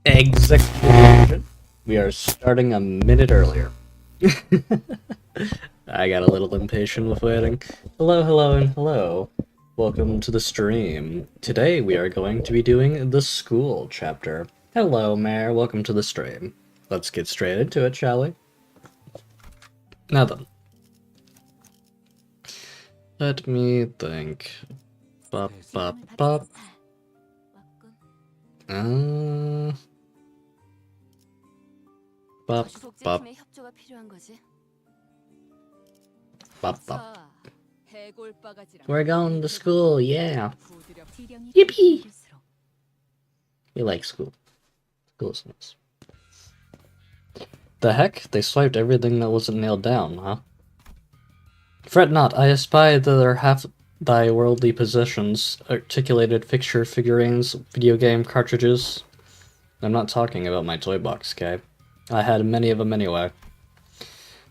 Execution. We are starting a minute earlier. I got a little impatient with waiting. Hello, hello, and hello. Welcome to the stream. Today we are going to be doing the school chapter. Hello, Mare. Welcome to the stream. Let's get straight into it, shall we? Now then. Let me think. Bop, bop, bop. Bop, bop, bop, bop. We're going to school, yeah. Yippee! We like school. School's nice. The heck? They swiped everything that wasn't nailed down, huh? Fret not, I espy their half thy worldly possessions, articulated fixture figurines, video game cartridges. I'm not talking about my toy box, okay? I had many of them anyway.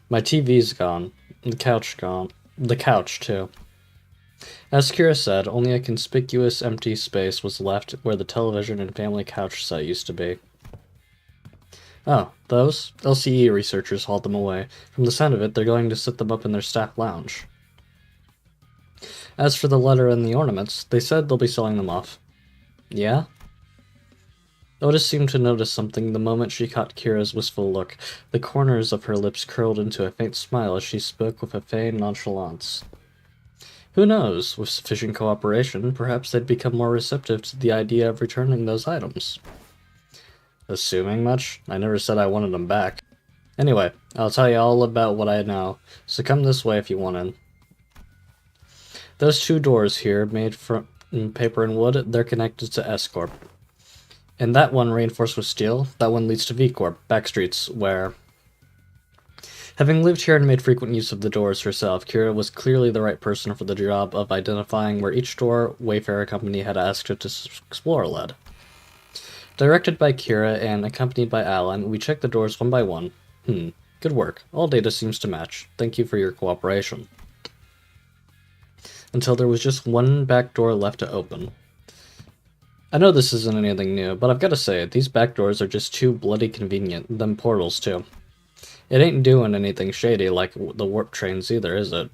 My TV's gone. The couch gone. The couch, too. As Kira said, only a conspicuous empty space was left where the television and family couch set used to be. Oh, those? LCE researchers hauled them away. From the sound of it, they're going to set them up in their staff lounge. As for the letter and the ornaments, they said they'll be selling them off. Yeah? Otis seemed to notice something the moment she caught Kira's wistful look. The corners of her lips curled into a faint smile as she spoke with a feigned nonchalance. Who knows? With sufficient cooperation, perhaps they'd become more receptive to the idea of returning those items. Assuming much? I never said I wanted them back. Anyway, I'll tell you all about what I know, so come this way if you want in. Those two doors here, made from paper and wood, they're connected to S-Corp. And that one reinforced with steel, that one leads to V-Corp, backstreets, where... Having lived here and made frequent use of the doors herself, Kira was clearly the right person for the job of identifying where each door Wayfarer Company had asked her to explore led. Directed by Kira and accompanied by Alan, we checked the doors one by one. Good work. All data seems to match. Thank you for your cooperation. Until there was just one back door left to open. I know this isn't anything new, but I've got to say, these back doors are just too bloody convenient, them portals too. It ain't doing anything shady like the warp trains either, is it?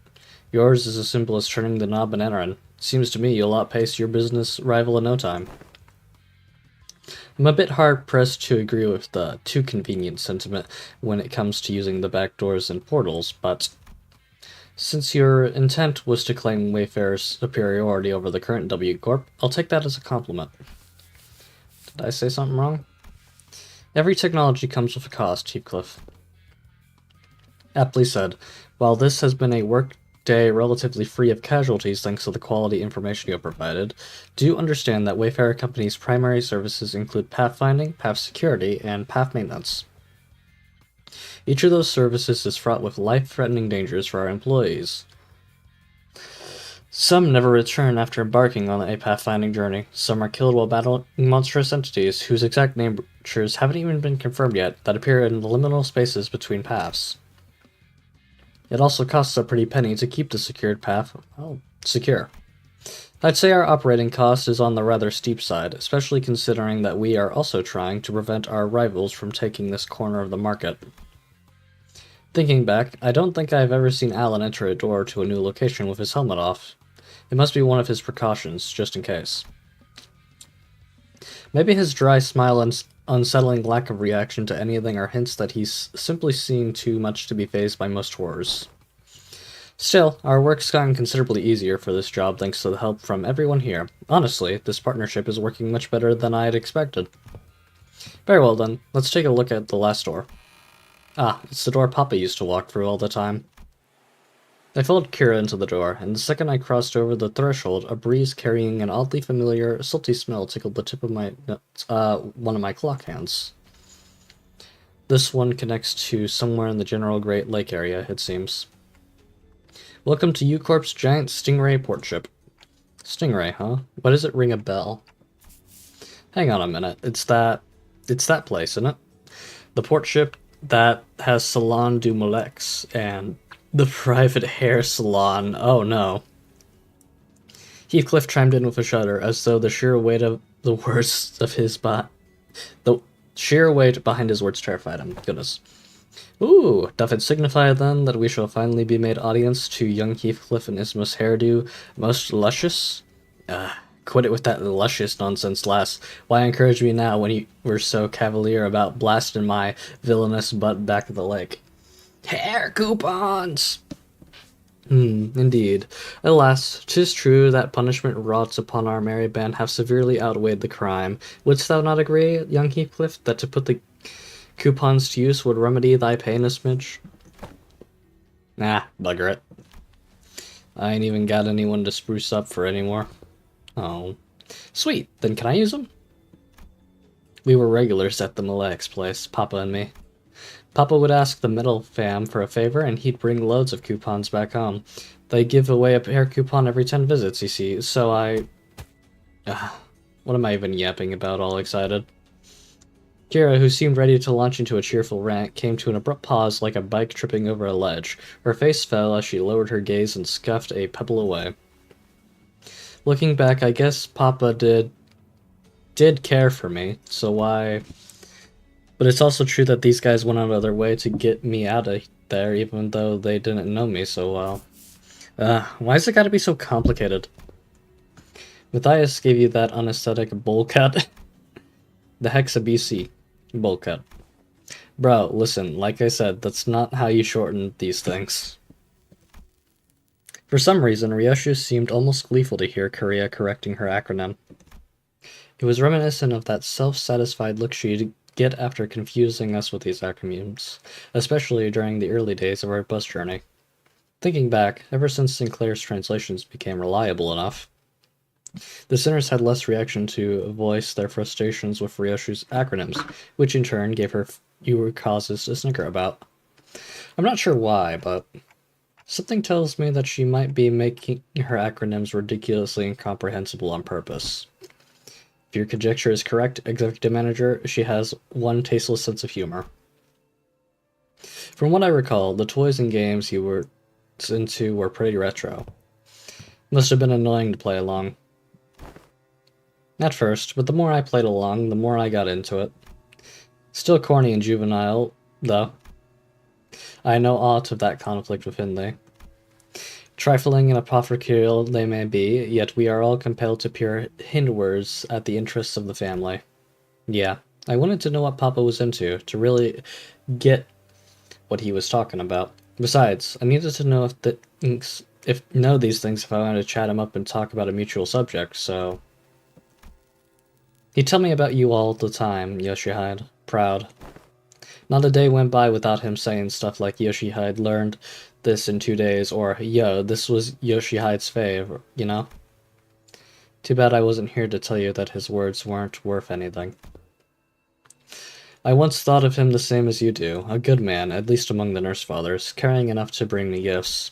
Yours is as simple as turning the knob and entering. Seems to me you'll outpace your business rival in no time. I'm a bit hard-pressed to agree with the too convenient sentiment when it comes to using the back doors and portals, but... Since your intent was to claim Wayfarer's superiority over the current W Corp, I'll take that as a compliment. Did I say something wrong? Every technology comes with a cost, Heathcliff. Aptly said. While this has been a workday relatively free of casualties thanks to the quality information you have provided, do understand that Wayfarer Company's primary services include pathfinding, path security, and path maintenance. Each of those services is fraught with life-threatening dangers for our employees. Some never return after embarking on a pathfinding journey. Some are killed while battling monstrous entities whose exact natures haven't even been confirmed yet that appear in the liminal spaces between paths. It also costs a pretty penny to keep the secured path secure. I'd say our operating cost is on the rather steep side, especially considering that we are also trying to prevent our rivals from taking this corner of the market. Thinking back, I don't think I've ever seen Alan enter a door to a new location with his helmet off. It must be one of his precautions, just in case. Maybe his dry smile and unsettling lack of reaction to anything are hints that he's simply seen too much to be fazed by most horrors. Still, our work's gotten considerably easier for this job thanks to the help from everyone here. Honestly, this partnership is working much better than I had expected. Very well then, let's take a look at the last door. Ah, it's the door Papa used to walk through all the time. I followed Kira into the door, and the second I crossed over the threshold, a breeze carrying an oddly familiar, salty smell tickled the tip of one of my clock hands. This one connects to somewhere in the general Great Lake area, it seems. Welcome to U-Corp's giant Stingray port ship. Stingray, huh? Why does it ring a bell? Hang on a minute, it's that place, isn't it? The port ship that has Salon du Molex and the private hair salon. Oh no. Heathcliff chimed in with a shudder, as though the sheer weight of the words of his the Sheer weight behind his words terrified him. Goodness. Ooh, doth it signify then that we shall finally be made audience to young Heathcliff and his most hairdo, most luscious? Quit it with that luscious nonsense, lass. Why encourage me now when you were so cavalier about blasting my villainous butt back at the lake? Hair coupons! Indeed. Alas, 'tis true that punishment wrought upon our merry band have severely outweighed the crime. Wouldst thou not agree, young Heathcliff, that to put the coupons to use would remedy thy pain a smidge? Nah, bugger it. I ain't even got anyone to spruce up for anymore. Oh. Sweet, then can I use them? We were regulars at the Malay's place, Papa and me. Papa would ask the middle fam for a favor, and he'd bring loads of coupons back home. They give away a hair coupon every 10 visits, you see, so I... what am I even yapping about, all excited? Kira, who seemed ready to launch into a cheerful rant, came to an abrupt pause like a bike tripping over a ledge. Her face fell as she lowered her gaze and scuffed a pebble away. Looking back, I guess Papa did care for me, so why... But it's also true that these guys went out of their way to get me out of there, even though they didn't know me so well. Why's it gotta be so complicated? Matthias gave you that unaesthetic bowl cut? The heck's a BC bowl cut. Bro, listen, like I said, that's not how you shorten these things. For some reason, Ryoshu seemed almost gleeful to hear Korea correcting her acronym. It was reminiscent of that self-satisfied look she'd get after confusing us with these acronyms, especially during the early days of our bus journey. Thinking back, ever since Sinclair's translations became reliable enough, the sinners had less reaction to voice their frustrations with Ryoshu's acronyms, which in turn gave her fewer causes to snicker about. I'm not sure why, but something tells me that she might be making her acronyms ridiculously incomprehensible on purpose. If your conjecture is correct, Executive Manager, she has one tasteless sense of humor. From what I recall, the toys and games you were into were pretty retro. Must have been annoying to play along. At first, but the more I played along, the more I got into it. Still corny and juvenile, though. I know aught of that conflict within thee. Trifling and apothecarial they may be, yet we are all compelled to peer hindwards at the interests of the family. Yeah, I wanted to know what Papa was into, to really get what he was talking about. Besides, I needed to know know these things if I wanted to chat him up and talk about a mutual subject, so... He'd tell me about you all the time, Yoshihide. Proud. Not a day went by without him saying stuff like Yoshihide learned this in 2 days, or, yo, this was Yoshihide's fave, you know? Too bad I wasn't here to tell you that his words weren't worth anything. I once thought of him the same as you do, a good man, at least among the nurse fathers, caring enough to bring me gifts.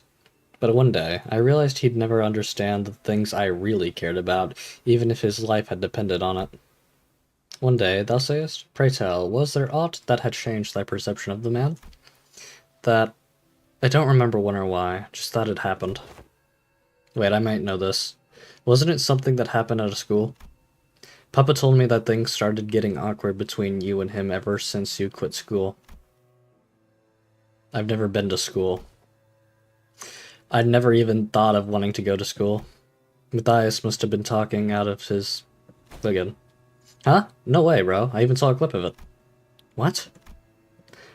But one day, I realized he'd never understand the things I really cared about, even if his life had depended on it. One day, thou sayest? Pray tell, was there aught that had changed thy perception of the man? That... I don't remember when or why, just that it happened. Wait, I might know this. Wasn't it something that happened at a school? Papa told me that things started getting awkward between you and him ever since you quit school. I've never been to school. I'd never even thought of wanting to go to school. Matthias must have been talking out of his... Again. Huh? No way, bro. I even saw a clip of it. What?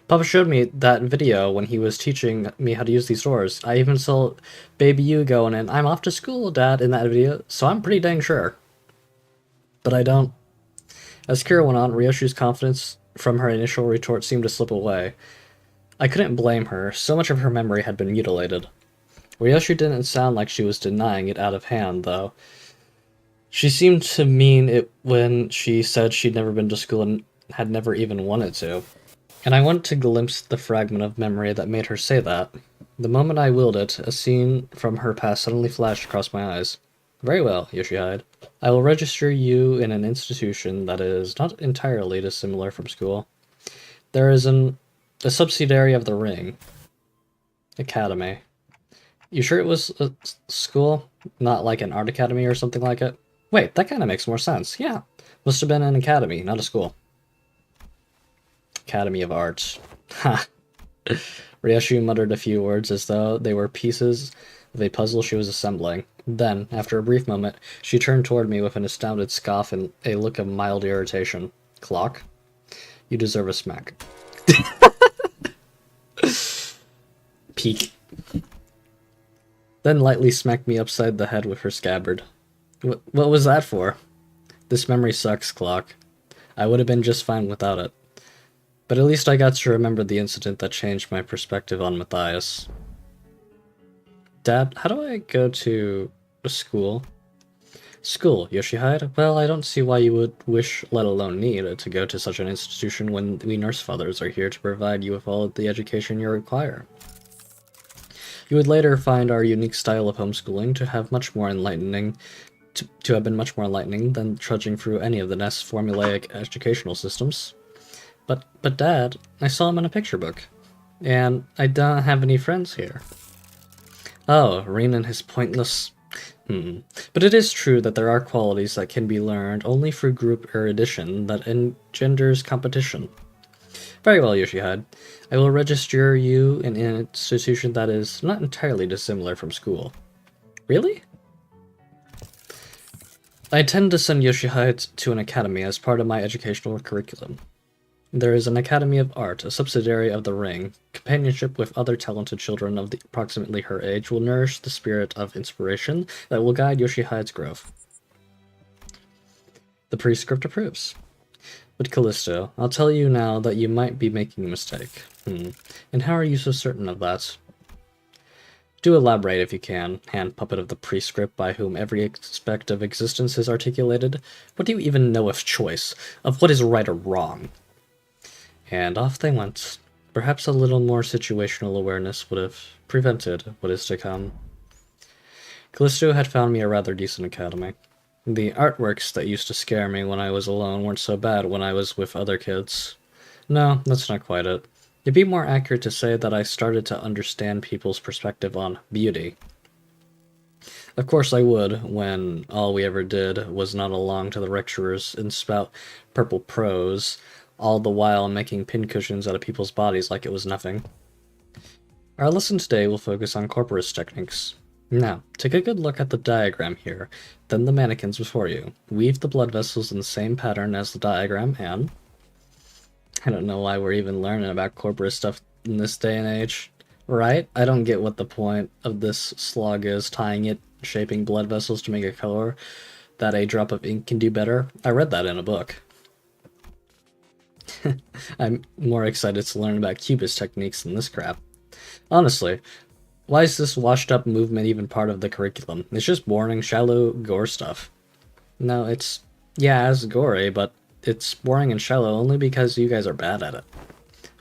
Papa showed me that video when he was teaching me how to use these doors. I even saw baby you going in, I'm off to school, Dad, in that video, so I'm pretty dang sure. But I don't. As Kira went on, Ryoshu's confidence from her initial retort seemed to slip away. I couldn't blame her, so much of her memory had been mutilated. Ryoshu didn't sound like she was denying it out of hand, though. She seemed to mean it when she said she'd never been to school and had never even wanted to. And I wanted to glimpse the fragment of memory that made her say that. The moment I willed it, a scene from her past suddenly flashed across my eyes. Very well, Yoshihide. I will register you in an institution that is not entirely dissimilar from school. There is a subsidiary of the Ring. Academy. You sure it was a school? Not like an art academy or something like it? Wait, that kind of makes more sense. Yeah. Must have been an academy, not a school. Academy of Arts. Ha! Ryoshu muttered a few words as though they were pieces of a puzzle she was assembling. Then, after a brief moment, she turned toward me with an astounded scoff and a look of mild irritation. Clock? You deserve a smack. Peek. Then lightly smacked me upside the head with her scabbard. What was that for? This memory sucks, Clock. I would have been just fine without it. But at least I got to remember the incident that changed my perspective on Matthias. Dad, how do I go to school? School, Yoshihide? Well, I don't see why you would wish, let alone need, to go to such an institution when we nurse fathers are here to provide you with all of the education you require. You would later find our unique style of homeschooling to have much more enlightening, to have been much more enlightening than trudging through any of the nest's formulaic educational systems. But Dad, I saw him in a picture book, and I don't have any friends here. Oh, Rin and his pointless... But it is true that there are qualities that can be learned only through group erudition that engenders competition. Very well, Yoshihide. I will register you in an institution that is not entirely dissimilar from school. Really? I intend to send Yoshihide to an academy as part of my educational curriculum. There is an Academy of Art, a subsidiary of the Ring. Companionship with other talented children of approximately her age will nourish the spirit of inspiration that will guide Yoshihide's growth. The prescript approves. But Callisto, I'll tell you now that you might be making a mistake. And how are you so certain of that? Do elaborate if you can, hand puppet of the prescript by whom every aspect of existence is articulated. What do you even know of choice, of what is right or wrong? And off they went. Perhaps a little more situational awareness would have prevented what is to come. Callisto had found me a rather decent academy. The artworks that used to scare me when I was alone weren't so bad when I was with other kids. No, that's not quite it. It'd be more accurate to say that I started to understand people's perspective on beauty. Of course I would, when all we ever did was nod along to the lecturers and spout purple prose, all the while making pincushions out of people's bodies like it was nothing. Our lesson today will focus on corporist techniques. Now, take a good look at the diagram here, then the mannequins before you. Weave the blood vessels in the same pattern as the diagram, and... I don't know why we're even learning about corporate stuff in this day and age. Right? I don't get what the point of this slog is, tying it, shaping blood vessels to make a color that a drop of ink can do better. I read that in a book. I'm more excited to learn about cubist techniques than this crap. Honestly, why is this washed-up movement even part of the curriculum? It's just boring, shallow gore stuff. No, it's... yeah, it's gory, but it's boring and shallow only because you guys are bad at it.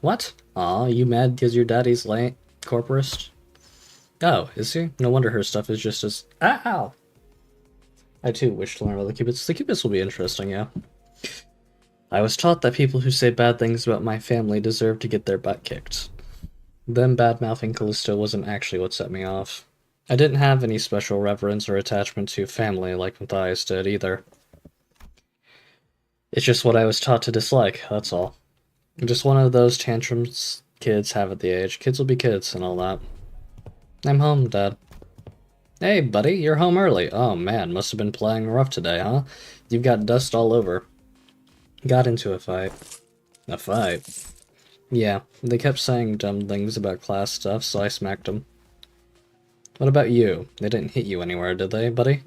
What? Aw, you mad because your daddy's late corporist? Oh, is he? No wonder her stuff is just as... Ow! I too wish to learn about the cubists. The cubists will be interesting, yeah. I was taught that people who say bad things about my family deserve to get their butt kicked. Them bad-mouthing Callisto wasn't actually what set me off. I didn't have any special reverence or attachment to family like Matthias did, either. It's just what I was taught to dislike, that's all. Just one of those tantrums kids have at the age. Kids will be kids and all that. I'm home, Dad. Hey, buddy, you're home early. Oh man, must have been playing rough today, huh? You've got dust all over. Got into a fight. A fight? Yeah, they kept saying dumb things about class stuff, so I smacked them. What about you? They didn't hit you anywhere, did they, buddy?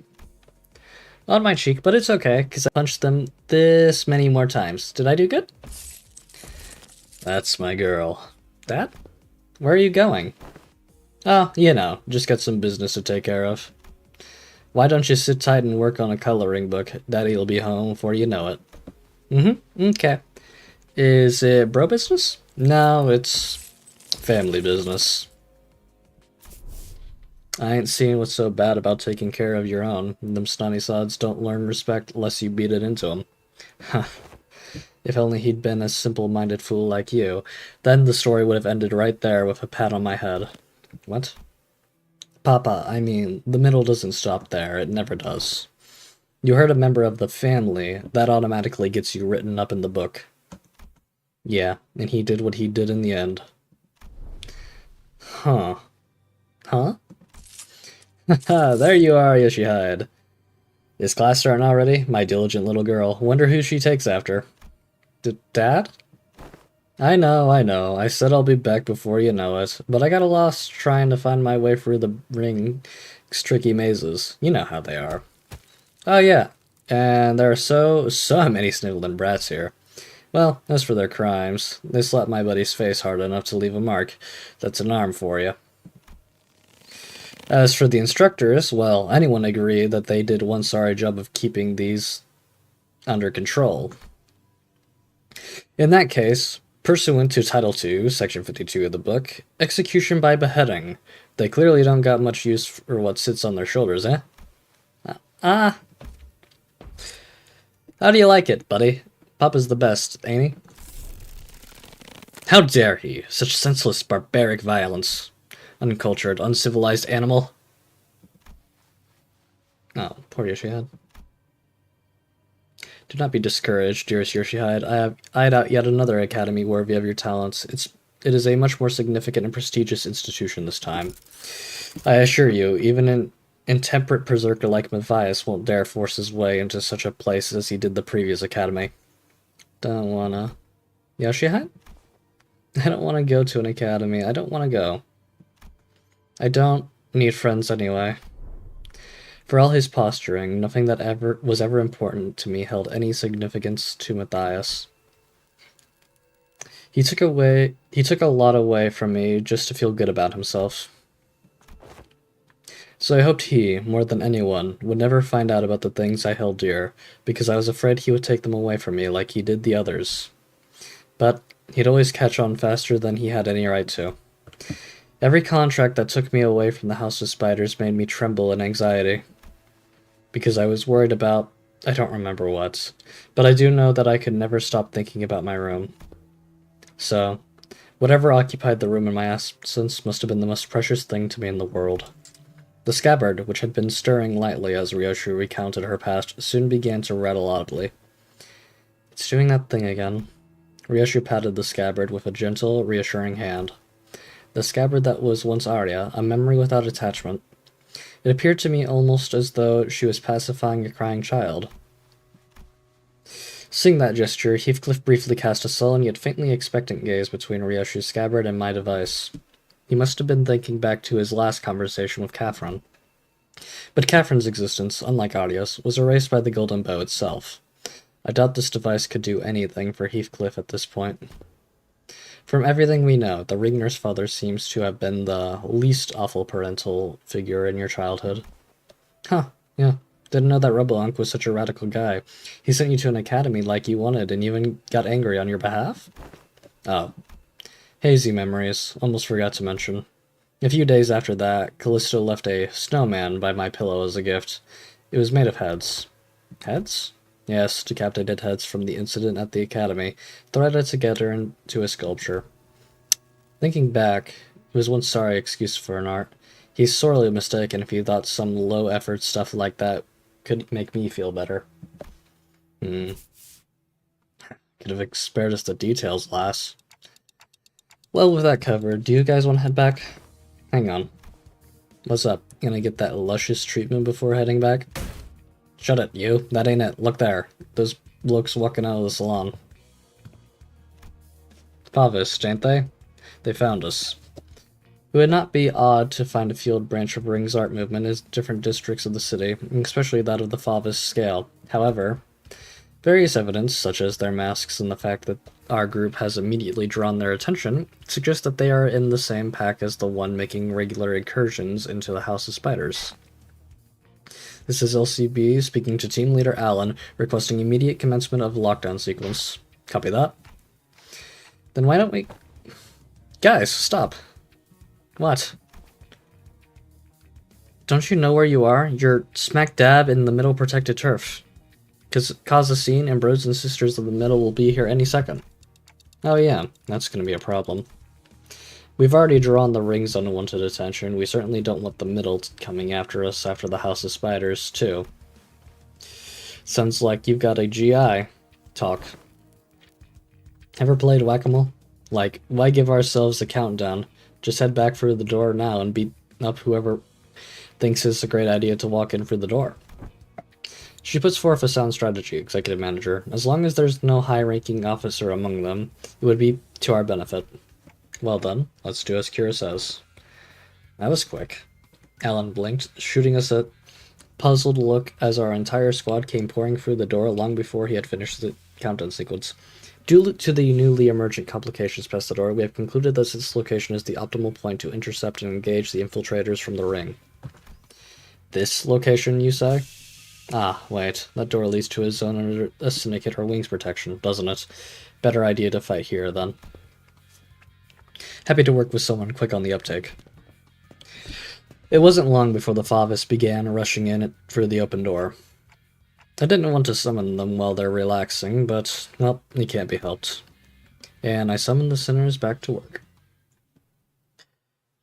On my cheek, but it's okay, because I punched them this many more times. Did I do good? That's my girl. Dad? Where are you going? Oh, you know, just got some business to take care of. Why don't you sit tight and work on a coloring book? Daddy'll be home before you know it. Okay. Is it bro business? No, it's family business. I ain't seeing what's so bad about taking care of your own. Them snotty sods don't learn respect unless you beat it into them. Huh. If only he'd been a simple-minded fool like you, then the story would have ended right there with a pat on my head. What? Papa, I mean, the middle doesn't stop there. It never does. You hurt a member of the family, that automatically gets you written up in the book. Yeah, and he did what he did in the end. Huh. Huh? There you are, Yoshihide. Is class starting already? My diligent little girl. Wonder who she takes after. Dad? I know, I know. I said I'll be back before you know it, but I got lost trying to find my way through the ring's tricky mazes. You know how they are. Oh yeah, and there are so many sniveling brats here. Well, as for their crimes, they slapped my buddy's face hard enough to leave a mark. That's an arm for you. As for the instructors, well, anyone agree that they did one sorry job of keeping these under control. In that case, pursuant to Title II, Section 52 of the book, execution by beheading. They clearly don't got much use for what sits on their shoulders, eh? Ah. How do you like it, buddy? Papa's the best, ain't he? How dare he? Such senseless, barbaric violence. Uncultured, uncivilized animal. Oh, poor Yoshihide. Do not be discouraged, dearest Yoshihide. I have eyed out yet another academy worthy of your talents. It is a much more significant and prestigious institution this time. I assure you, even an intemperate berserker like Matthias won't dare force his way into such a place as he did the previous academy. Don't wanna... Yoshihide? I don't want to go to an academy. I don't want to go. I don't need friends anyway. For all his posturing, nothing that was ever important to me held any significance to Matthias. He took a lot away from me just to feel good about himself. So I hoped he, more than anyone, would never find out about the things I held dear, because I was afraid he would take them away from me like he did the others. But he'd always catch on faster than he had any right to. Every contract that took me away from the House of Spiders made me tremble in anxiety. Because I was worried about... I don't remember what. But I do know that I could never stop thinking about my room. So, whatever occupied the room in my absence must have been the most precious thing to me in the world. The scabbard, which had been stirring lightly as Ryoshi recounted her past, soon began to rattle audibly. It's doing that thing again. Ryoshi patted the scabbard with a gentle, reassuring hand. The scabbard that was once Arya, a memory without attachment. It appeared to me almost as though she was pacifying a crying child. Seeing that gesture, Heathcliff briefly cast a sullen yet faintly expectant gaze between Ryoshi's scabbard and my device. He must have been thinking back to his last conversation with Catherine. But Catherine's existence, unlike Arya's, was erased by the golden bow itself. I doubt this device could do anything for Heathcliff at this point. From everything we know, the Ringner's father seems to have been the least awful parental figure in your childhood. Huh, yeah. Didn't know that Rebel was such a radical guy. He sent you to an academy like you wanted and even got angry on your behalf? Oh. Hazy memories. Almost forgot to mention. A few days after that, Callisto left a snowman by my pillow as a gift. It was made of heads. Heads? Yes, decapitated heads from the incident at the academy, threaded together into a sculpture. Thinking back, it was one sorry excuse for an art. He's sorely mistaken if he thought some low-effort stuff like that could make me feel better. Could have spared us the details, lass. Well, with that covered, do you guys want to head back? Hang on. What's up? Gonna get that luscious treatment before heading back? Shut it, you. That ain't it. Look there. Those blokes walking out of the salon. Favis, ain't they? They found us. It would not be odd to find a field branch of Ring's art movement in different districts of the city, especially that of the Favis scale. However, various evidence, such as their masks and the fact that our group has immediately drawn their attention, suggest that they are in the same pack as the one making regular incursions into the House of Spiders. This is LCB speaking to Team Leader Alan, requesting immediate commencement of lockdown sequence. Copy that. Then why don't we... Guys, stop. What? Don't you know where you are? You're smack dab in the middle protected turf. Cause a scene, and brothers and sisters of the middle will be here any second. Oh yeah, that's gonna be a problem. We've already drawn the Ring's unwanted attention. We certainly don't want the middle coming after us after the House of Spiders, too. Sounds like you've got a GI talk. Ever played whack-a-mole? Like, why give ourselves a countdown? Just head back through the door now and beat up whoever thinks it's a great idea to walk in through the door. She puts forth a sound strategy, Executive Manager. As long as there's no high-ranking officer among them, it would be to our benefit. Well done. Let's do as Kira says. That was quick. Alan blinked, shooting us a puzzled look as our entire squad came pouring through the door long before he had finished the countdown sequence. Due to the newly emergent complications past the door, we have concluded that this location is the optimal point to intercept and engage the infiltrators from the ring. This location, you say? Ah, wait. That door leads to a zone under a syndicate or wings protection, doesn't it? Better idea to fight here, then. Happy to work with someone quick on the uptake. It wasn't long before the Favis began rushing in through the open door. I didn't want to summon them while they're relaxing, but, well, it can't be helped. And I summoned the sinners back to work.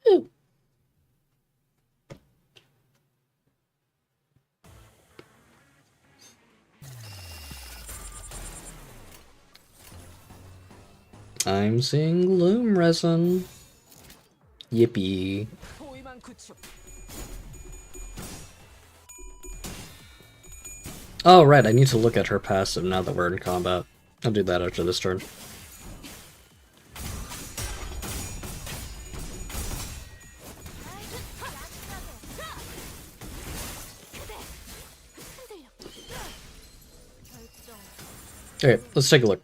Ooh. I'm seeing loom resin. Yippee. Oh, right, I need to look at her passive now that we're in combat. I'll do that after this turn. Okay, let's take a look.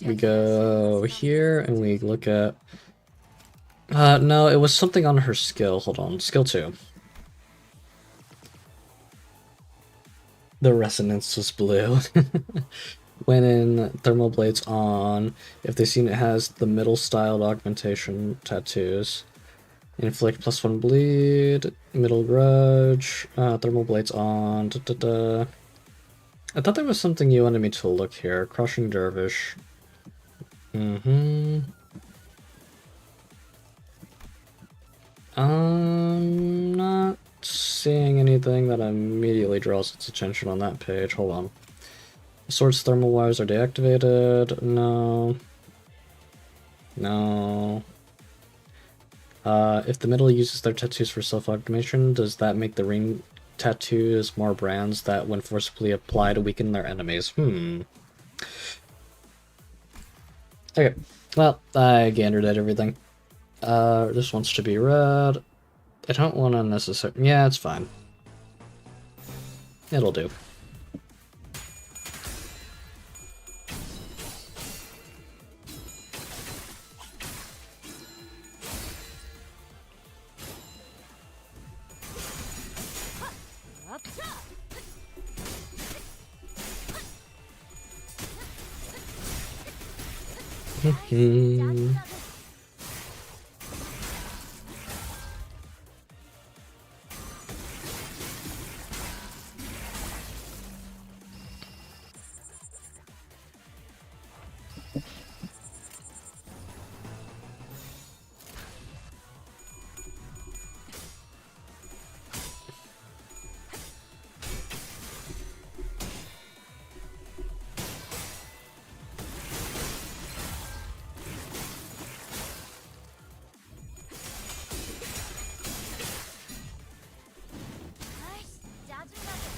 We go here, and we look at... no, it was something on her skill. Hold on, skill 2. The resonance was blue. When in thermal blades on, if they seen it has the middle styled augmentation tattoos. Inflict +1 bleed, middle grudge, thermal blades on, I thought there was something you wanted me to look here. Crushing Dervish. Not seeing anything that immediately draws its attention on that page. Hold on. Sword's thermal wires are deactivated. No. No. If the middle uses their tattoos for self-augmentation, does that make the ring tattoos more brands that, when forcibly applied, weaken their enemies? Okay, well, I gandered at everything. This wants to be red. I don't want unnecessary. Yeah, it's fine. It'll do.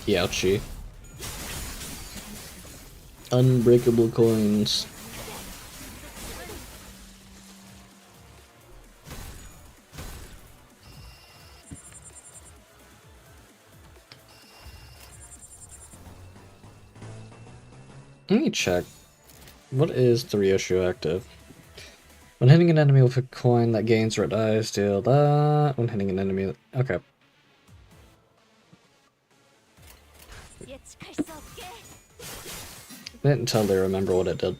Ouchie. Unbreakable coins. Let me check. What is the reissue active? When hitting an enemy with a coin that gains red eyes, deal that. When hitting an enemy... Okay. I didn't totally remember what it did.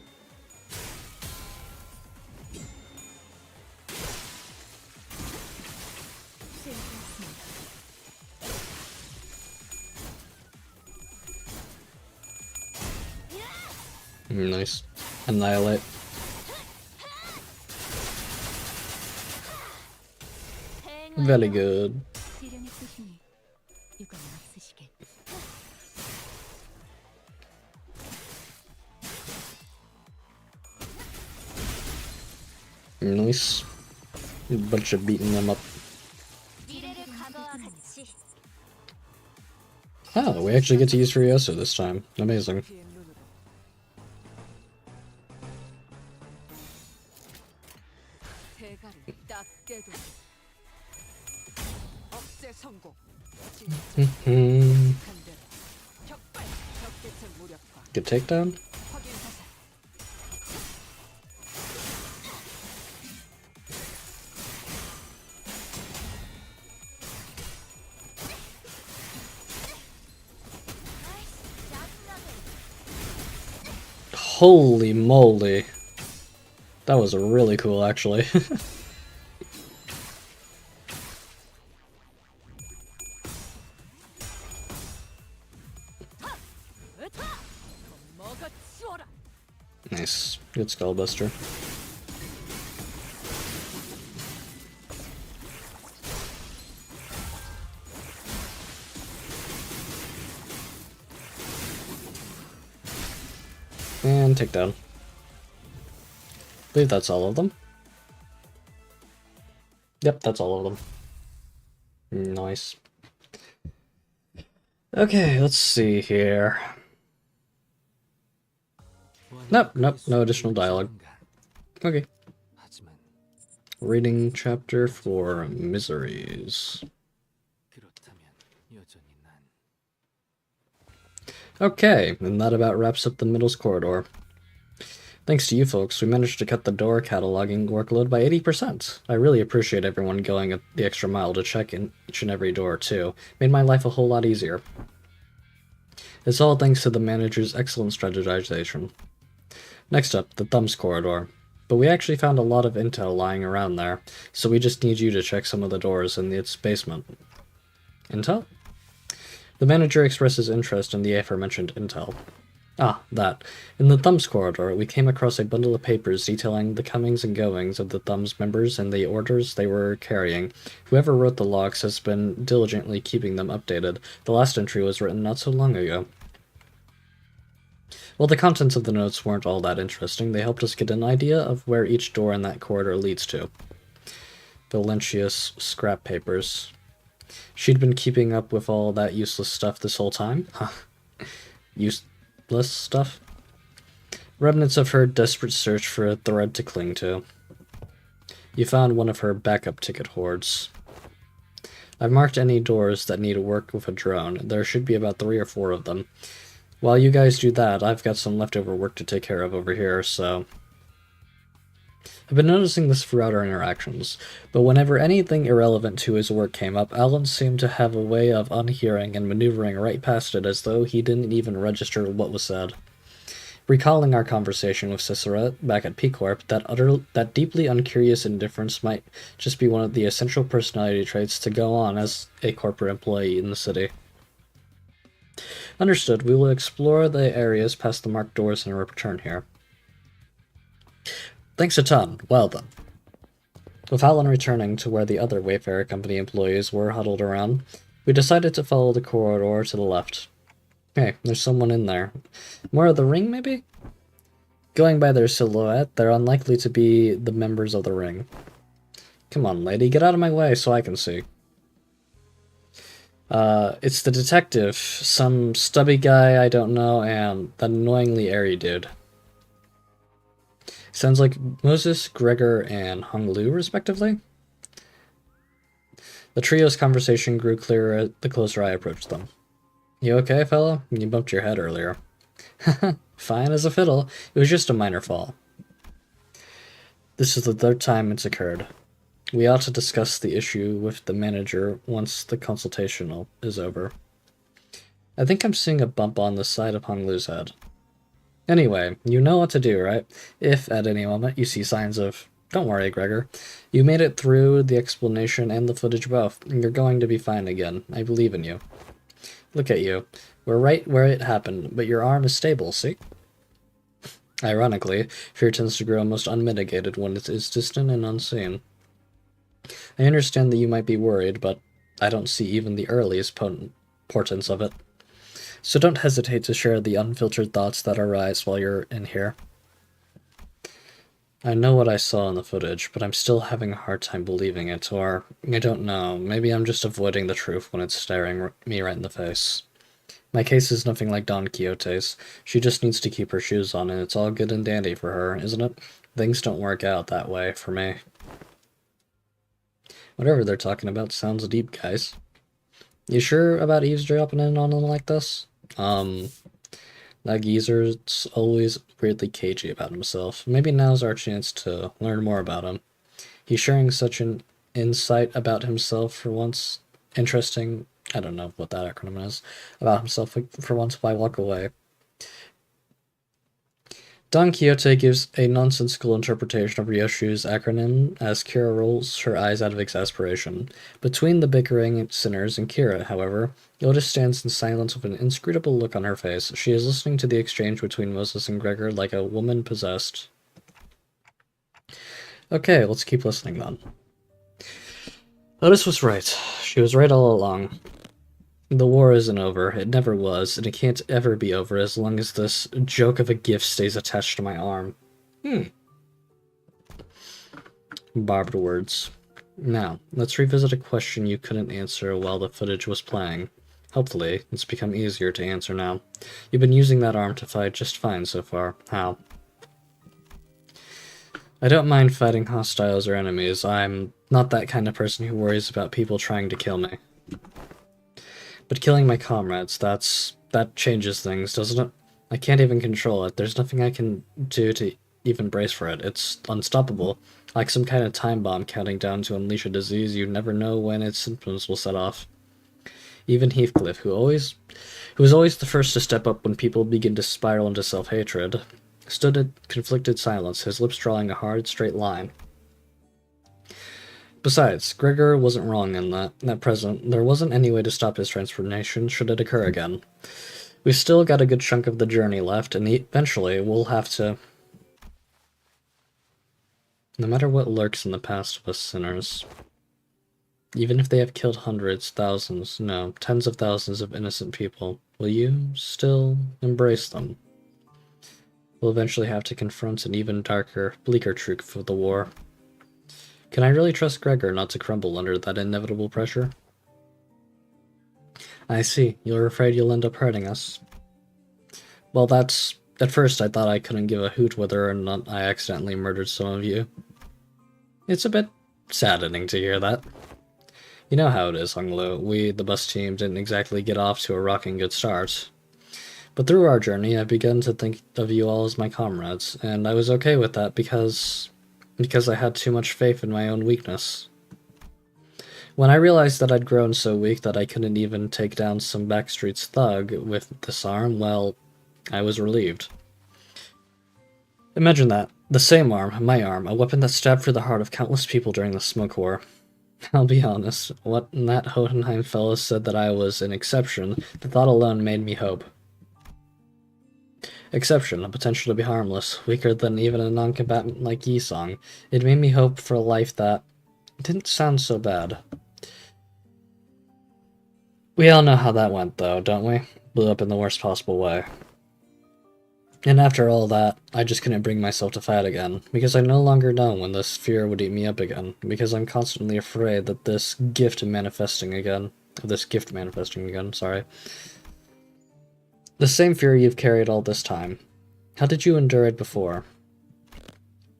Nice. Annihilate. Very good. Nice. A bunch of beating them up. Oh, we actually get to use Furioso this time. Amazing. Good takedown. Holy moly. That was really cool, actually. Nice. Good skullbuster. And takedown. I believe that's all of them. Yep, that's all of them. Nice. Okay, let's see here. Nope, no additional dialogue. Okay. Reading chapter 4, Miseries. Okay, and that about wraps up the middle's corridor. Thanks to you folks, we managed to cut the door cataloging workload by 80%. I really appreciate everyone going the extra mile to check in each and every door, too. Made my life a whole lot easier. It's all thanks to the manager's excellent strategization. Next up, the Thumbs corridor. But we actually found a lot of intel lying around there, so we just need you to check some of the doors in its basement. Intel? The manager expresses interest in the aforementioned intel. Ah, that. In the Thumbs corridor, we came across a bundle of papers detailing the comings and goings of the Thumbs members and the orders they were carrying. Whoever wrote the logs has been diligently keeping them updated. The last entry was written not so long ago. While the contents of the notes weren't all that interesting, they helped us get an idea of where each door in that corridor leads to. Valentius scrap papers. She'd been keeping up with all that useless stuff this whole time? Huh. Useless stuff? Remnants of her desperate search for a thread to cling to. You found one of her backup ticket hoards. I've marked any doors that need work with a drone. There should be about 3 or 4 of them. While you guys do that, I've got some leftover work to take care of over here, so... I've been noticing this throughout our interactions, but whenever anything irrelevant to his work came up, Alan seemed to have a way of unhearing and maneuvering right past it as though he didn't even register what was said. Recalling our conversation with Cicera back at P-Corp, that deeply uncurious indifference might just be one of the essential personality traits to go on as a corporate employee in the city. Understood. We will explore the areas past the marked doors and return here. Thanks a ton. Well then. With Alan returning to where the other Wayfarer Company employees were huddled around, we decided to follow the corridor to the left. Hey, there's someone in there. More of the ring, maybe? Going by their silhouette, they're unlikely to be the members of the ring. Come on, lady, get out of my way so I can see. It's the detective, some stubby guy I don't know, and that annoyingly airy dude. Sounds like Moses, Gregor, and Hung Lu, respectively? The trio's conversation grew clearer the closer I approached them. You okay, fella? You bumped your head earlier. Fine as a fiddle. It was just a minor fall. This is the 3rd time it's occurred. We ought to discuss the issue with the manager once the consultation is over. I think I'm seeing a bump on the side of Hung Lu's head. Anyway, you know what to do, right? If, at any moment, you see signs of... Don't worry, Gregor. You made it through the explanation and the footage both. You're going to be fine again. I believe in you. Look at you. We're right where it happened, but your arm is stable, see? Ironically, fear tends to grow most unmitigated when it is distant and unseen. I understand that you might be worried, but I don't see even the earliest portents of it. So don't hesitate to share the unfiltered thoughts that arise while you're in here. I know what I saw in the footage, but I'm still having a hard time believing it, or, I don't know, maybe I'm just avoiding the truth when it's staring me right in the face. My case is nothing like Don Quixote's. She just needs to keep her shoes on, and it's all good and dandy for her, isn't it? Things don't work out that way for me. Whatever they're talking about sounds deep, guys. You sure about eavesdropping in on them like this? That geezer's always weirdly cagey about himself. Maybe now's our chance to learn more about him. He's sharing such an insight about himself for once. Interesting. I don't know what that acronym is. About himself for once if I walk away. Don Quixote gives a nonsensical interpretation of Ryoshu's acronym as Kira rolls her eyes out of exasperation. Between the bickering sinners and Kira, however, Yoda stands in silence with an inscrutable look on her face. She is listening to the exchange between Moses and Gregor like a woman possessed. Okay, let's keep listening then. Otis was right. She was right all along. The war isn't over. It never was, and it can't ever be over as long as this joke of a gift stays attached to my arm. Barbed words. Now, let's revisit a question you couldn't answer while the footage was playing. Hopefully, it's become easier to answer now. You've been using that arm to fight just fine so far. How? I don't mind fighting hostiles or enemies. I'm not that kind of person who worries about people trying to kill me. But killing my comrades, that changes things, doesn't it? I can't even control it. There's nothing I can do to even brace for it. It's unstoppable. Like some kind of time bomb counting down to unleash a disease you never know when its symptoms will set off. Even Heathcliff, who was always the first to step up when people begin to spiral into self-hatred, stood in conflicted silence, his lips drawing a hard, straight line. Besides, Gregor wasn't wrong in that, at present, there wasn't any way to stop his transformation should it occur again. We've still got a good chunk of the journey left, and eventually we'll have to... No matter what lurks in the past of us sinners, even if they have killed hundreds, thousands, no, tens of thousands of innocent people, will you still embrace them? We'll eventually have to confront an even darker, bleaker truth of the war. Can I really trust Gregor not to crumble under that inevitable pressure? I see. You're afraid you'll end up hurting us. Well, that's... At first, I thought I couldn't give a hoot whether or not I accidentally murdered some of you. It's a bit saddening to hear that. You know how it is, Hunglu. We, the bus team, didn't exactly get off to a rocking good start. But through our journey, I've begun to think of you all as my comrades, and I was okay with that because I had too much faith in my own weakness. When I realized that I'd grown so weak that I couldn't even take down some backstreet's thug with this arm, well, I was relieved. Imagine that. The same arm, my arm, a weapon that stabbed through the heart of countless people during the Smoke War. I'll be honest, what that Hohenheim fellow said that I was an exception, the thought alone made me hope. Exception, a potential to be harmless, weaker than even a non-combatant like Yi-Song. It made me hope for a life that didn't sound so bad. We all know how that went, though, don't we? Blew up in the worst possible way. And after all that, I just couldn't bring myself to fight again, because I no longer know when this fear would eat me up again, because I'm constantly afraid that this gift manifesting again, sorry. The same fear you've carried all this time. How did you endure it before?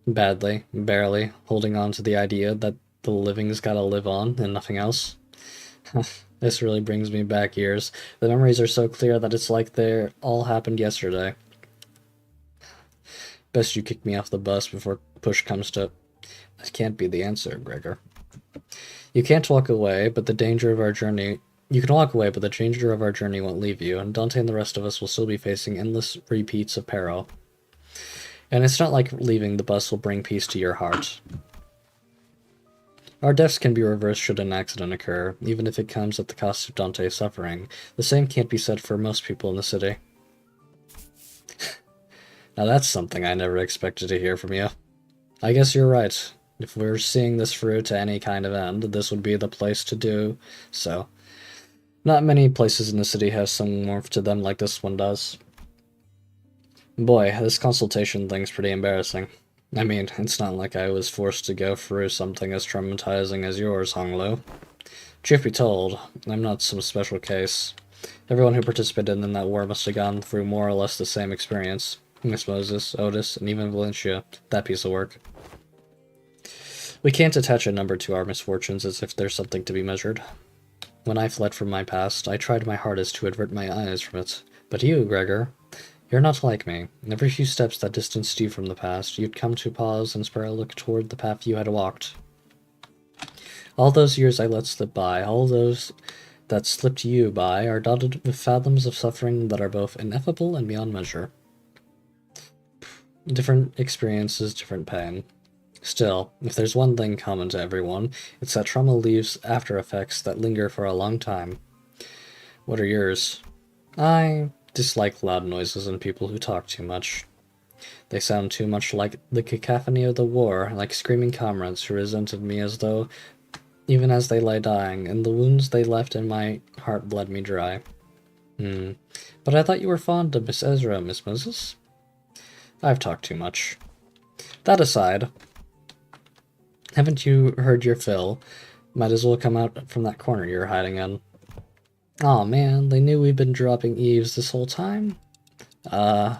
Badly, barely, holding on to the idea that the living's gotta live on and nothing else. This really brings me back years. The memories are so clear that it's like they all happened yesterday. Best you kick me off the bus before push comes to... That can't be the answer, Gregor. You can't walk away, but the danger of our journey... You can walk away, but the danger of our journey won't leave you, and Dante and the rest of us will still be facing endless repeats of peril. And it's not like leaving the bus will bring peace to your heart. Our deaths can be reversed should an accident occur, even if it comes at the cost of Dante's suffering. The same can't be said for most people in the city. Now that's something I never expected to hear from you. I guess you're right. If we're seeing this through to any kind of end, this would be the place to do so. Not many places in the city have some warmth to them like this one does. Boy, this consultation thing's pretty embarrassing. I mean, it's not like I was forced to go through something as traumatizing as yours, Honglu. Truth be told, I'm not some special case. Everyone who participated in that war must have gone through more or less the same experience. Miss Moses, Otis, and even Valencia, that piece of work. We can't attach a number to our misfortunes as if there's something to be measured. When I fled from my past, I tried my hardest to avert my eyes from it. But you, Gregor, you're not like me. Every few steps that distanced you from the past, you'd come to pause and spare a look toward the path you had walked. All those years I let slip by, all those that slipped you by, are dotted with fathoms of suffering that are both ineffable and beyond measure. Different experiences, different pain. Still, if there's one thing common to everyone, it's that trauma leaves after effects that linger for a long time. What are yours? I dislike loud noises and people who talk too much. They sound too much like the cacophony of the war, like screaming comrades who resented me as though, even as they lay dying, and the wounds they left in my heart bled me dry. But I thought you were fond of Miss Ezra, Miss Moses? I've talked too much. That aside, haven't you heard your fill? Might as well come out from that corner you're hiding in. Aw, man, they knew we'd been dropping eaves this whole time? I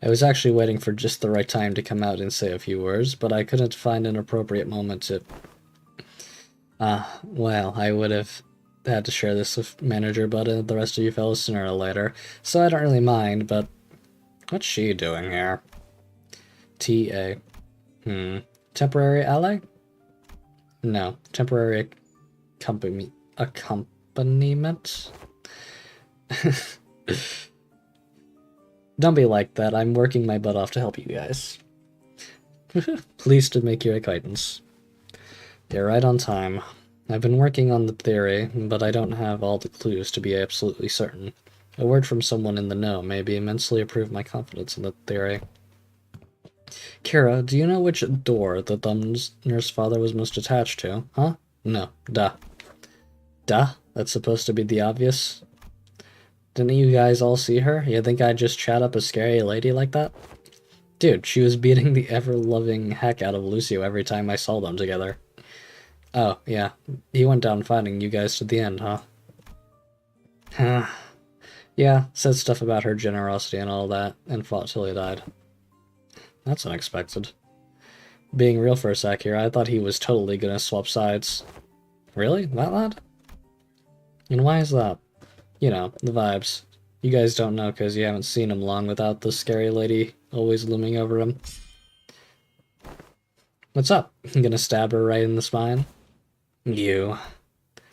was actually waiting for just the right time to come out and say a few words, but I couldn't find an appropriate moment to... well, I would have had to share this with Manager Bud and the rest of you fellows sooner or later, so I don't really mind, but... What's she doing here? T.A. Temporary ally? No, temporary accompaniment? Don't be like that, I'm working my butt off to help you guys. Pleased to make your acquaintance. You're right on time. I've been working on the theory, but I don't have all the clues to be absolutely certain. A word from someone in the know may be immensely improve my confidence in the theory. Kira, do you know which door the Thumbner's father was most attached to? Huh? No. Duh. Duh? That's supposed to be the obvious? Didn't you guys all see her? You think I'd just chat up a scary lady like that? Dude, she was beating the ever-loving heck out of Lucio every time I saw them together. Oh, yeah. He went down fighting you guys to the end, huh? Yeah, said stuff about her generosity and all that, and fought till he died. That's unexpected. Being real for a sec here, I thought he was totally gonna swap sides. Really? That lad? And why is that? You know, the vibes. You guys don't know because you haven't seen him long without the scary lady always looming over him. What's up? You gonna stab her right in the spine? You.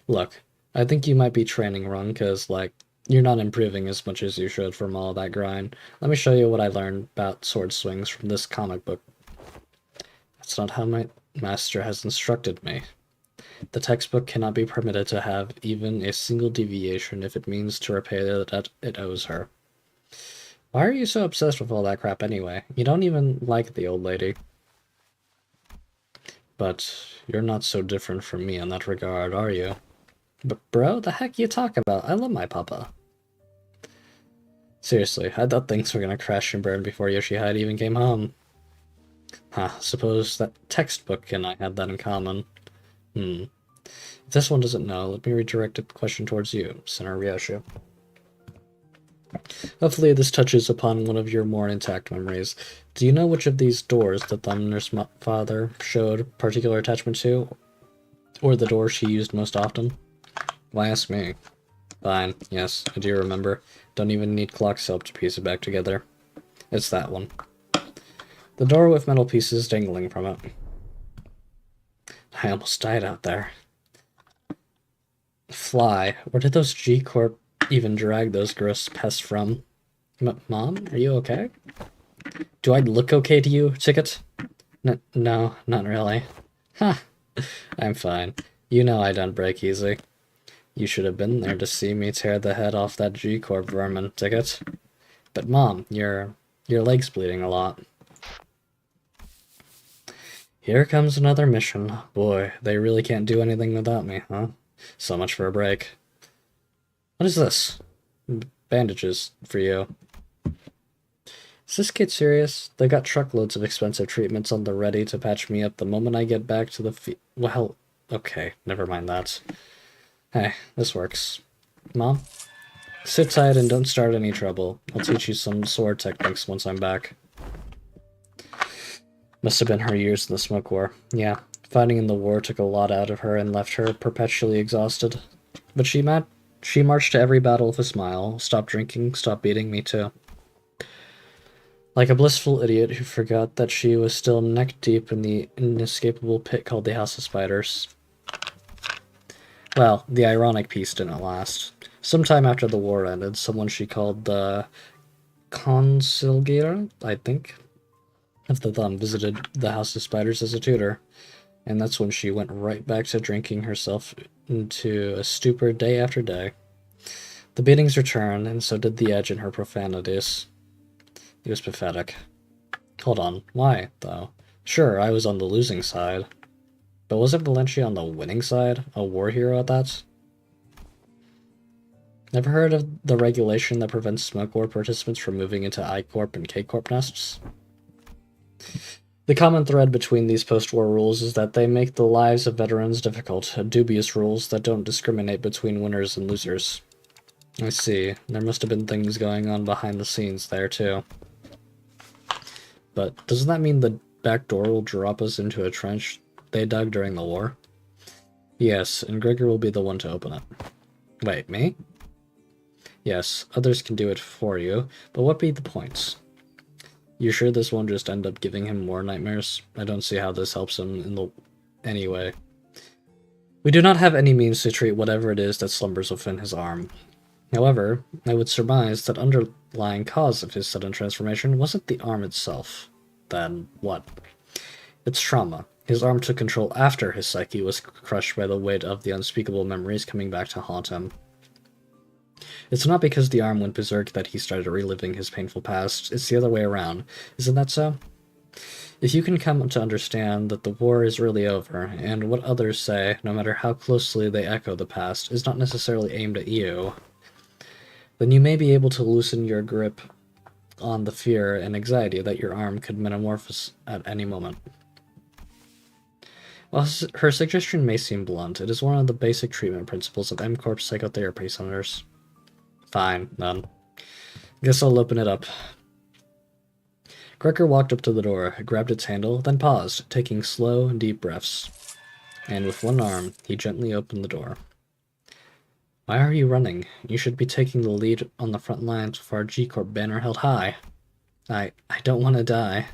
Look, I think you might be training wrong because, like, you're not improving as much as you should from all that grind. Let me show you what I learned about sword swings from this comic book. That's not how my master has instructed me. The textbook cannot be permitted to have even a single deviation if it means to repay the debt it owes her. Why are you so obsessed with all that crap anyway? You don't even like the old lady. But you're not so different from me in that regard, are you? But bro, the heck you talk about? I love my papa. Seriously, I thought things were gonna crash and burn before Yoshihide even came home. Suppose that textbook and I had that in common. If this one doesn't know, let me redirect the question towards you, Senator Ryoshu. Hopefully this touches upon one of your more intact memories. Do you know which of these doors the Thumbner's father showed particular attachment to? Or the door she used most often? Why ask me? Fine, yes, I do remember. Don't even need clock's help to piece it back together. It's that one. The door with metal pieces dangling from it. I almost died out there. Fly, where did those G-Corp even drag those gross pests from? Mom, are you okay? Do I look okay to you, Ticket? No, not really. Ha! I'm fine. You know I don't break easy. You should have been there to see me tear the head off that G-Corp vermin, Ticket. But Mom, your leg's bleeding a lot. Here comes another mission. Boy, they really can't do anything without me, huh? So much for a break. What is this? Bandages for you. Is this kid serious? They got truckloads of expensive treatments on the ready to patch me up the moment I get back to the well, okay, never mind that. Hey, this works. Mom? Sit tight and don't start any trouble. I'll teach you some sword techniques once I'm back. Must have been her years in the smoke war. Yeah, fighting in the war took a lot out of her and left her perpetually exhausted. But she marched to every battle with a smile, stopped drinking, stopped beating me too. Like a blissful idiot who forgot that she was still neck-deep in the inescapable pit called the House of Spiders. Well, the ironic piece didn't last. Sometime after the war ended, someone she called the Consigliere, I think, of the Thumb visited the House of Spiders as a tutor, and that's when she went right back to drinking herself into a stupor day after day. The beatings returned, and so did the edge in her profanities. It was pathetic. Hold on, why, though? Sure, I was on the losing side. But wasn't Valencia on the winning side? A war hero at that? Never heard of the regulation that prevents Smoke War participants from moving into I-Corp and K-Corp nests? The common thread between these post-war rules is that they make the lives of veterans difficult, dubious rules that don't discriminate between winners and losers. I see. There must have been things going on behind the scenes there, too. But doesn't that mean the back door will drop us into a trench they dug during the war? Yes, and Gregor will be the one to open it. Wait, me? Yes, others can do it for you, but what be the points? You sure this won't just end up giving him more nightmares? I don't see how this helps him in any way. We do not have any means to treat whatever it is that slumbers within his arm. However, I would surmise that underlying cause of his sudden transformation wasn't the arm itself. Then what? It's trauma. His arm took control after his psyche was crushed by the weight of the unspeakable memories coming back to haunt him. It's not because the arm went berserk that he started reliving his painful past, it's the other way around. Isn't that so? If you can come to understand that the war is really over, and what others say, no matter how closely they echo the past, is not necessarily aimed at you, then you may be able to loosen your grip on the fear and anxiety that your arm could metamorphose at any moment. While her suggestion may seem blunt, it is one of the basic treatment principles of M-Corp psychotherapy centers. Fine, then. Guess I'll open it up. Gregor walked up to the door, grabbed its handle, then paused, taking slow, deep breaths. And with one arm, he gently opened the door. Why are you running? You should be taking the lead on the front lines with our G-Corp banner held high. I don't want to die.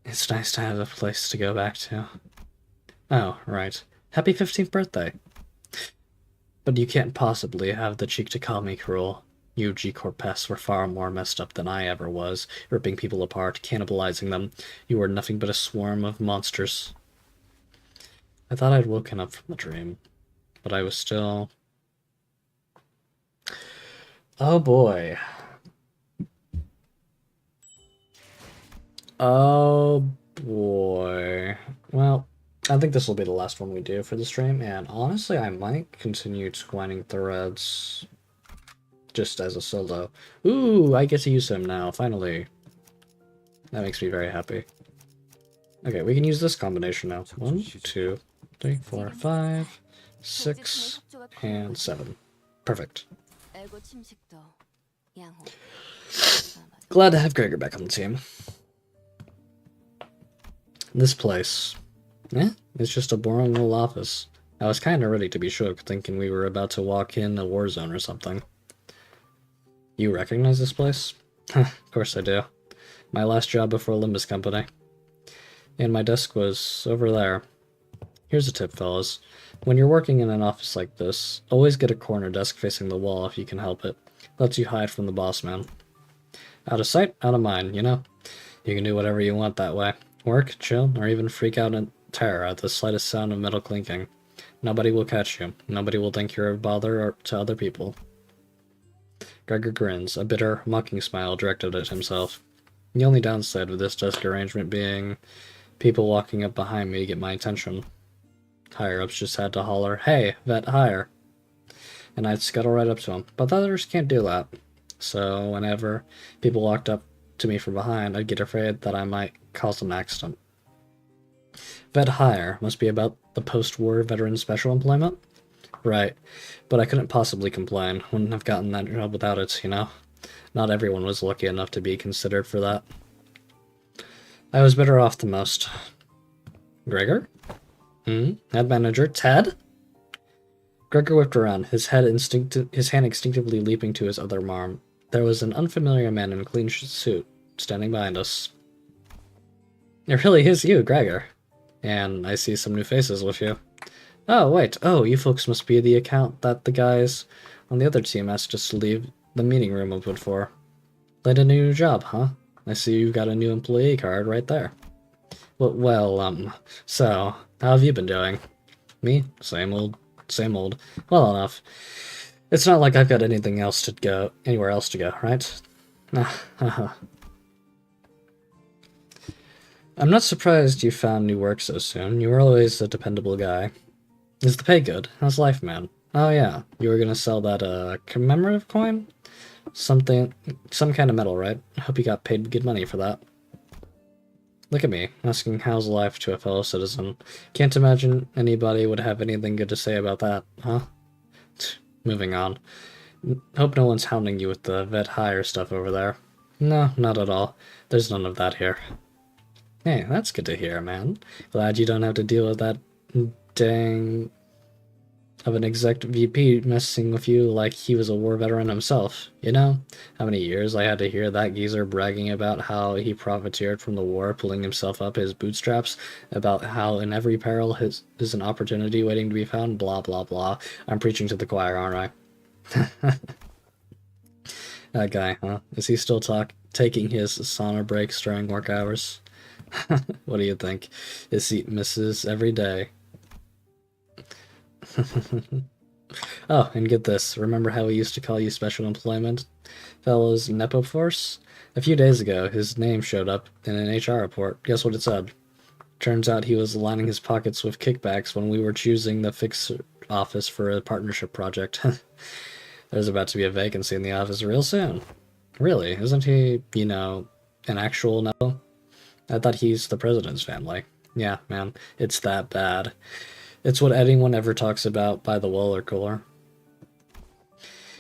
It's nice to have a place to go back to. Oh, right. Happy 15th birthday. But you can't possibly have the cheek to call me cruel. You G-Corp pests were far more messed up than I ever was, ripping people apart, cannibalizing them. You were nothing but a swarm of monsters. I thought I'd woken up from the dream, but I was still... Oh boy. Oh boy. Well, I think this will be the last one we do for the stream, and honestly, I might continue twining threads just as a solo. Ooh, I get to use him now, finally. That makes me very happy. Okay, we can use this combination now. 1, 2, 3, 4, 5, 6, and 7. Perfect. Glad to have Gregor back on the team. This place. It's just a boring little office. I was kinda ready to be shook, thinking we were about to walk in a war zone or something. You recognize this place? Of course I do. My last job before Limbus Company. And my desk was over there. Here's a tip, fellas. When you're working in an office like this, always get a corner desk facing the wall if you can help it. Lets you hide from the boss man. Out of sight, out of mind, you know? You can do whatever you want that way. Work, chill, or even freak out in terror at the slightest sound of metal clinking. Nobody will catch you. Nobody will think you're a bother to other people. Gregor grins, a bitter, mocking smile directed at himself. The only downside of this desk arrangement being people walking up behind me to get my attention. Higher-ups just had to holler, "Hey, vet, higher!" And I'd scuttle right up to him, but the others can't do that. So whenever people walked up to me from behind, I'd get afraid that I might cause an accident. Vet hire must be about the post-war veteran special employment? Right, but I couldn't possibly complain. Wouldn't have gotten that job without it, you know? Not everyone was lucky enough to be considered for that. I was better off than most. Gregor? Head manager, Ted? Gregor whipped around, his hand instinctively leaping to his other arm. There was an unfamiliar man in a clean suit, standing behind us. It really is you, Gregor. And I see some new faces with you. Oh, wait. Oh, you folks must be the account that the guys on the other team asked us to leave the meeting room open for. Led a new job, huh? I see you've got a new employee card right there. So, how have you been doing? Me? Same old, same old. Well enough. It's not like I've got anywhere else to go, right? I'm not surprised you found new work so soon. You were always a dependable guy. Is the pay good? How's life, man? Oh yeah, you were gonna sell that, commemorative coin? Some kind of metal, right? I hope you got paid good money for that. Look at me, asking how's life to a fellow citizen. Can't imagine anybody would have anything good to say about that, huh? Moving on. Hope no one's hounding you with the vet hire stuff over there. No, not at all. There's none of that here. Hey, that's good to hear, man. Glad you don't have to deal with that dang of an exec VP messing with you like he was a war veteran himself. You know, how many years I had to hear that geezer bragging about how he profiteered from the war, pulling himself up his bootstraps, about how in every peril is an opportunity waiting to be found, blah, blah, blah. I'm preaching to the choir, aren't I? That guy, huh? Is he still taking his sauna breaks during work hours? What do you think? His seat misses every day. Oh, and get this. Remember how we used to call you special employment fellows Nepo Force? A few days ago, his name showed up in an HR report. Guess what it said? Turns out he was lining his pockets with kickbacks when we were choosing the fix office for a partnership project. There's about to be a vacancy in the office real soon. Really? Isn't he, an actual Nepo? I thought he's the president's family. Yeah, man, it's that bad. It's what anyone ever talks about by the water cooler.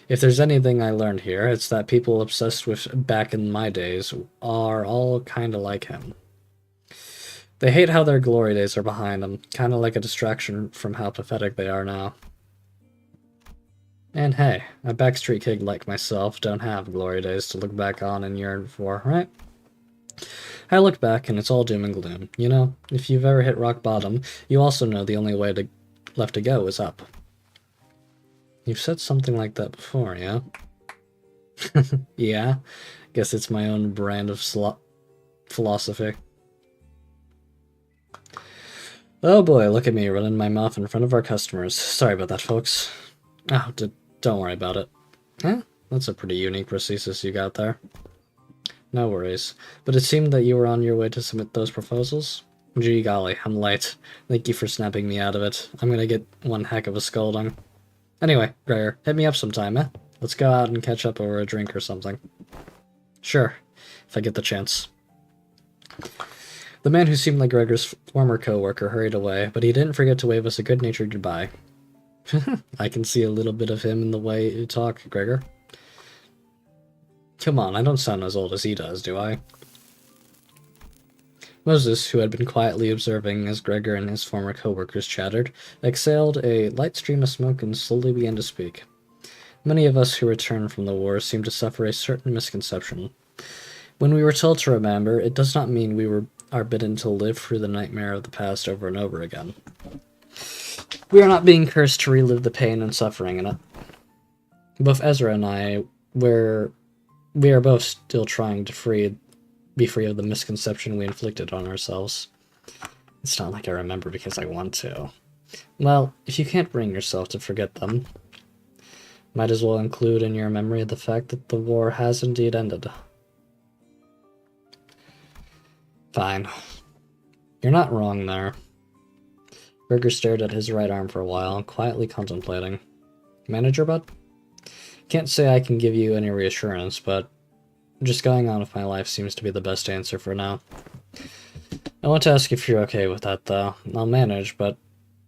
If there's anything I learned here, it's that people obsessed with back in my days are all kinda like him. They hate how their glory days are behind them, kinda like a distraction from how pathetic they are now. And hey, a backstreet kid like myself don't have glory days to look back on and yearn for, right? I look back and it's all doom and gloom. You know, if you've ever hit rock bottom, you also know the only way left to go is up. You've said something like that before, yeah? Yeah? Guess it's my own brand of philosophy. Oh boy, look at me running my mouth in front of our customers. Sorry about that, folks. Oh, don't worry about it. Eh? That's a pretty unique prosthesis you got there. No worries. But it seemed that you were on your way to submit those proposals? Gee golly, I'm late. Thank you for snapping me out of it. I'm gonna get one heck of a scolding. Anyway, Gregor, hit me up sometime, eh? Let's go out and catch up over a drink or something. Sure, if I get the chance. The man who seemed like Gregor's former co-worker hurried away, but he didn't forget to wave us a good-natured goodbye. I can see a little bit of him in the way you talk, Gregor. Come on, I don't sound as old as he does, do I? Moses, who had been quietly observing as Gregor and his former co-workers chattered, exhaled a light stream of smoke and slowly began to speak. Many of us who returned from the war seemed to suffer a certain misconception. When we were told to remember, it does not mean we are bidden to live through the nightmare of the past over and over again. We are not being cursed to relive the pain and suffering in it. Both Ezra and I we are both still trying to be free of the misconception we inflicted on ourselves. It's not like I remember because I want to. Well, if you can't bring yourself to forget them, might as well include in your memory the fact that the war has indeed ended. Fine. You're not wrong there. Gregor stared at his right arm for a while, quietly contemplating. Manager, bud? Can't say I can give you any reassurance, but Just going on with my life seems to be the best answer for now. I want to ask if you're okay with that, though. I'll manage, but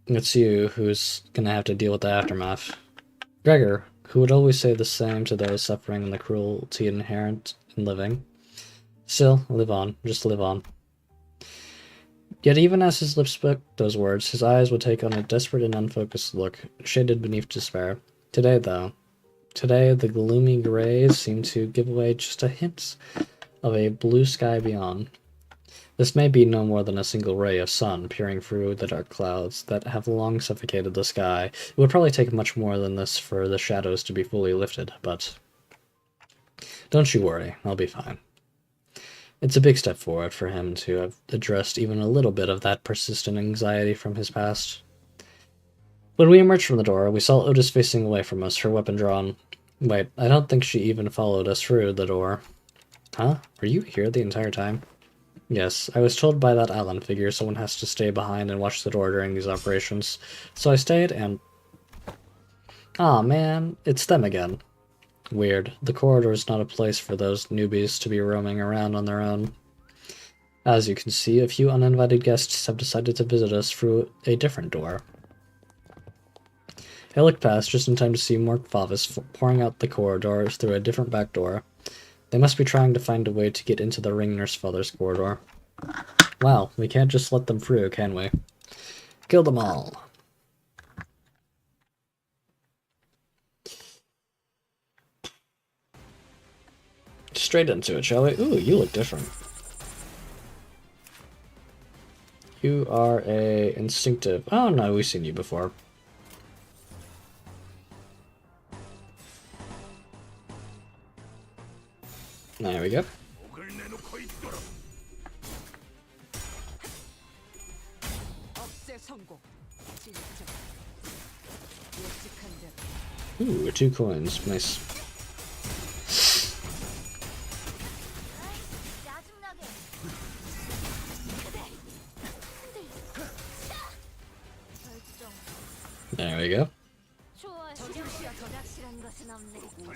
it's you who's gonna have to deal with the aftermath. Gregor, who would always say the same to those suffering and the cruelty inherent in living. Still, live on. Just live on. Yet even as his lips spoke those words, his eyes would take on a desperate and unfocused look, shaded beneath despair. Today, though, the gloomy grays seemed to give away just a hint of a blue sky beyond. This may be no more than a single ray of sun peering through the dark clouds that have long suffocated the sky. It would probably take much more than this for the shadows to be fully lifted, but don't you worry, I'll be fine. It's a big step forward for him to have addressed even a little bit of that persistent anxiety from his past. When we emerged from the door, we saw Otis facing away from us, her weapon drawn. Wait, I don't think she even followed us through the door. Huh? Were you here the entire time? Yes, I was told by that island figure someone has to stay behind and watch the door during these operations. So I stayed and... Aw, man, it's them again. Weird. The corridor is not a place for those newbies to be roaming around on their own. As you can see, a few uninvited guests have decided to visit us through a different door. I looked past just in time to see more Favis pouring out the corridor through a different back door. They must be trying to find a way to get into the ring nurse father's corridor. Wow, we can't just let them through, can we? Kill them all. Straight into it, shall we? Ooh, you look different. You are a instinctive... Oh no, we've seen you before. There we go. Ooh, 2 coins. Nice. There we go.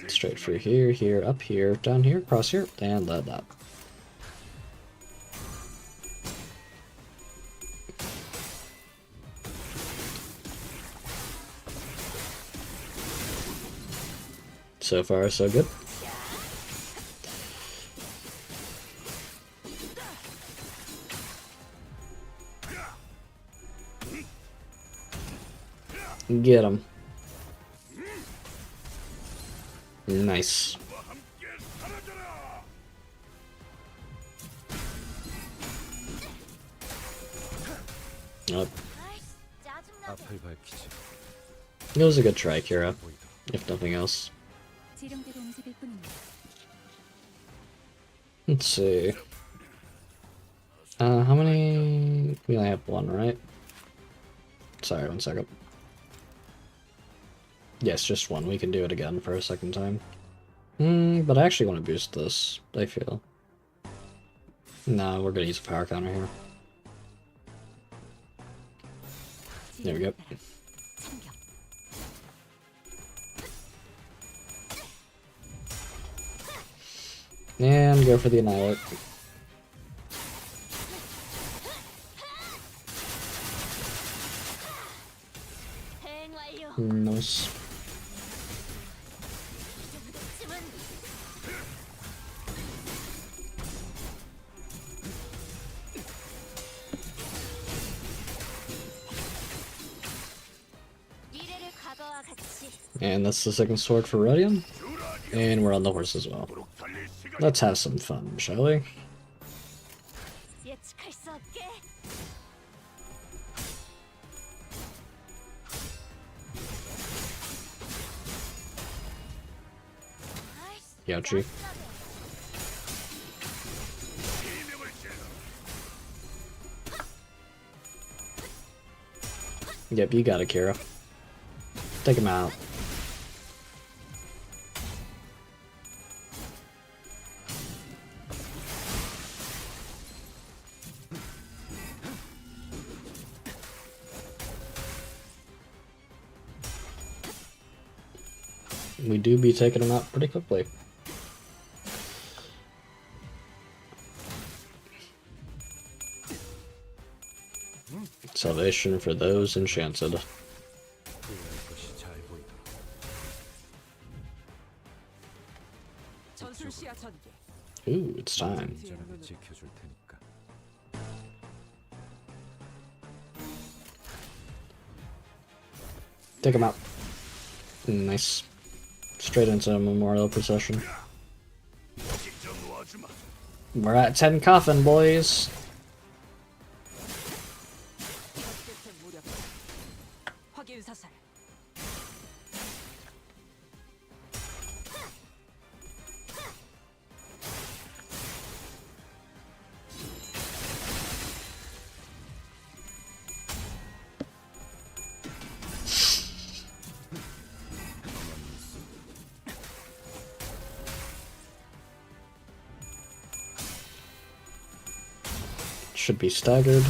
Straight through here, here, up here, down here, across here, and that. So far, so good. Get him. Nice. Oh. It was a good try, Kira, if nothing else. Let's see. How many? We only have 1, right? Sorry, 1 second. Yes, just 1. We can do it again for a second time. But I actually want to boost this, I feel. No, we're gonna use a power counter here. There we go. And go for the Annihilate. Nice. And that's the second sword for Rodion. And we're on the horse as well. Let's have some fun, shall we? Yauchi. Yep, you got it, Kira. Take him out. We do be taking him out pretty quickly. Salvation for those enchanted. 후회할 것이 잘 보이다. 전술 시야 전개. Ooh, it's time. 안전하게 지켜줄 테니까. Take him out. Nice. Straight into a memorial procession. We're at 10 coffin, boys. 적대체 무력. 확인 사살. Should be staggered.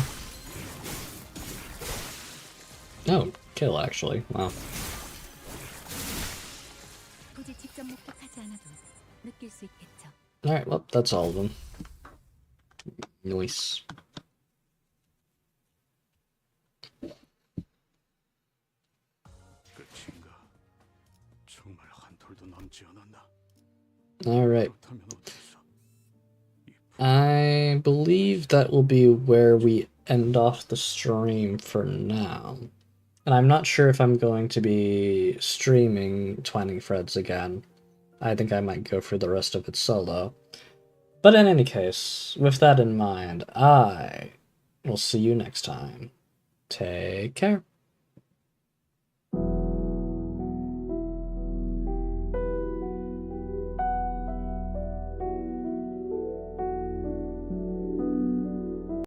No, kill actually. Wow. 굳이 직접 목격하지 않아도 느낄 수 있겠죠. Alright, well, that's all of them. Nice. 끝인가? 정말 한 톨도 남지 않았나? Alright. 그렇다면 어째서? I believe that will be where we end off the stream for now. And I'm not sure if I'm going to be streaming Twining Threads again. I think I might go for the rest of it solo. But in any case, with that in mind, I will see you next time. Take care.